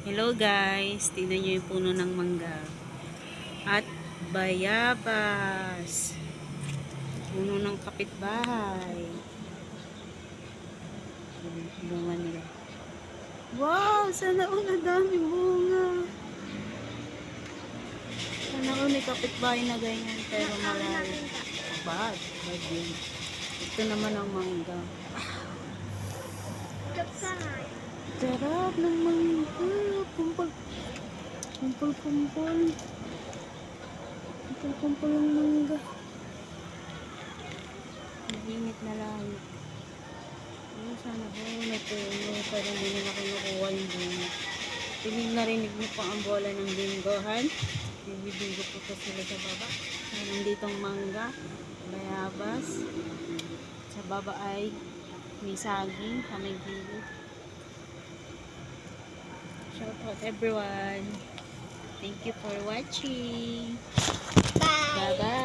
Hello guys, tingnan nyo yung puno ng mangga at bayabas, puno ng kapitbahay. Bunga nila. Wow, sana all ang daming bunga. Sana all may kapitbahay na ganyan, pero malayo. Bad yun. Ito naman ang mangga. Sarap ng mangga. Kumpul ang mangga. Mainit na lang. Sana po nagpuno, pero hindi nila kinukuha yung bunga. Narinig mo pa ang bola ng linggohan. Bibigyo po ito sila sa baba. Nandito ang mangga, bayabas. Sa baba ay may saging sa may gilid. Shout out everyone. Thank you for watching. Bye bye.